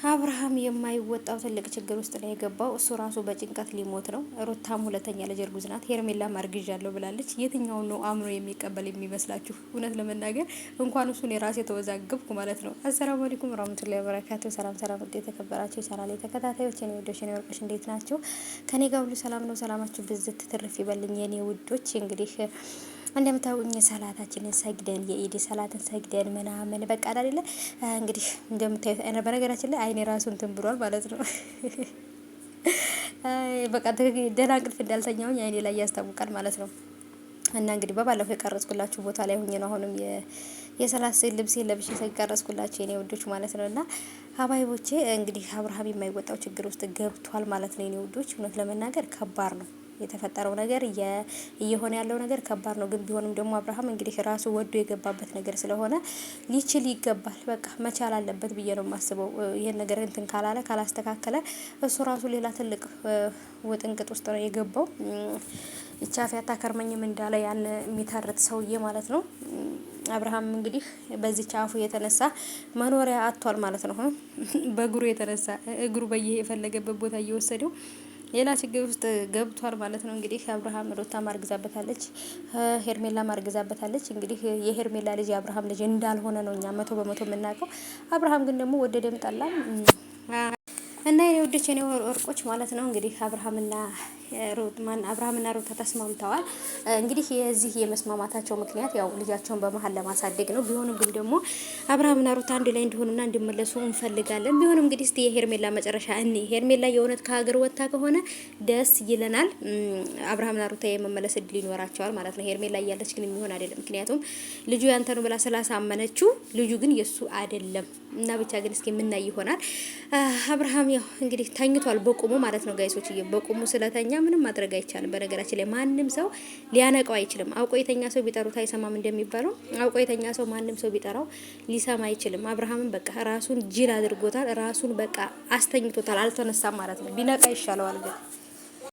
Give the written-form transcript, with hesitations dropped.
አብርሃም የማይወጣው ትልቅ ችግር ውስጥ ነው የገባው። እሱ ራሱ በጭንቀት ሊሞት ነው። ሩታም ሁለተኛ ልጅ እርጉዝ ናት። ሄርሜላም አርግዣለሁ ብላለች። የትኛውን ነው አምኖ የሚቀበል የሚመስላችሁ? እውነት ለመናገር እንኳን እሱን የራሴ ተወዛገብኩ ማለት ነው። አሰላሙ አለይኩም ወራህመቱላሂ ወበረካቱ። ሰላም ሰላም፣ ውድ የተከበራችሁ የቻናሌ ተከታታዮች የኔ ውዶች የኔ ወርቆች እንዴት ናቸው? ከኔ ጋር ሁሉ ሰላም ነው። ሰላማችሁ ብዝት ትርፍ ይበልኝ የኔ ውዶች። እንግዲህ እንደምታውቁኝ ሰላታችንን ሰግደን የኢድ ሰላትን ሰግደን ምናምን በቃ አይደለ እንግዲህ እንደምታዩት በነገራችን ላይ አይኔ ራሱ እንትን ብሏል ማለት ነው። በቃ ደህና እንቅልፍ እንዳልተኛውኝ አይኔ ላይ ያስታውቃል ማለት ነው። እና እንግዲህ በባለፈው የቀረጽኩላችሁ ቦታ ላይ ሆኜ ነው አሁንም የሰላት ልብሴ ለብሼ የቀረጽኩላችሁ የኔ ውዶች ማለት ነው። እና ሀባይቦቼ እንግዲህ አብርሃም የማይወጣው ችግር ውስጥ ገብቷል ማለት ነው የኔ ውዶች። እውነት ለመናገር ከባድ ነው የተፈጠረው ነገር እየሆነ ያለው ነገር ከባድ ነው። ግን ቢሆንም ደግሞ አብርሃም እንግዲህ ራሱ ወዶ የገባበት ነገር ስለሆነ ሊችል ይገባል። በቃ መቻል አለበት ብዬ ነው የማስበው። ይሄን ነገር እንትን ካላለ ካላስተካከለ እሱ ራሱ ሌላ ትልቅ ውጥንቅጥ ውስጥ ነው የገባው። ይቻፍ ያታከርመኝም እንዳለ ያን የሚታረት ሰውዬ ማለት ነው። አብርሃም እንግዲህ በዚህ ቻፉ የተነሳ መኖሪያ አጥቷል ማለት ነው። በእግሩ የተነሳ እግሩ የፈለገበት ቦታ እየወሰደው ሌላ ችግር ውስጥ ገብቷል ማለት ነው። እንግዲህ አብርሃም ሩታ ማርግዛበታለች፣ ሄርሜላ ማርግዛበታለች። እንግዲህ የሄርሜላ ልጅ የአብርሃም ልጅ እንዳልሆነ ነው እኛ 100% የምናውቀው። አብርሃም ግን ደግሞ ወደደም ጠላም እና የኔ ውዶች የኔ ወርቆች ማለት ነው እንግዲህ አብርሃምና ሩታ ተስማምተዋል። እንግዲህ የዚህ የመስማማታቸው ምክንያት ያው ልጃቸውን በመሀል ለማሳደግ ነው። ቢሆንም ግን ደግሞ አብርሃምና ሩታ አንድ ላይ እንዲሆኑና እንዲመለሱ እንፈልጋለን። ቢሆንም እንግዲህ እስቲ የሄርሜላ መጨረሻ ሄርሜላ የእውነት ከሀገር ወጥታ ከሆነ ደስ ይለናል። አብርሃምና ሩታ የመመለስ እድል ይኖራቸዋል ማለት ነው። ሄርሜላ እያለች ግን የሚሆን አይደለም። ምክንያቱም ልጁ ያንተ ነው ብላ ስላሳመነችው ልጁ ግን የሱ አይደለም እና ብቻ ግን እስኪ የምናይ ይሆናል። አብርሃም ያው እንግዲህ ተኝቷል በቁሙ ማለት ነው ጋይሶች። በቁሙ ስለተኛ ምንም ማድረግ አይቻልም። በነገራችን ላይ ማንም ሰው ሊያነቀው አይችልም። አውቆ የተኛ ሰው ቢጠሩት አይሰማም እንደሚባለው አውቆ የተኛ ሰው ማንም ሰው ቢጠራው ሊሰማ አይችልም። አብርሃምን በቃ ራሱን ጅል አድርጎታል። ራሱን በቃ አስተኝቶታል። አልተነሳም ማለት ነው። ቢነቃ ይሻለዋል ግን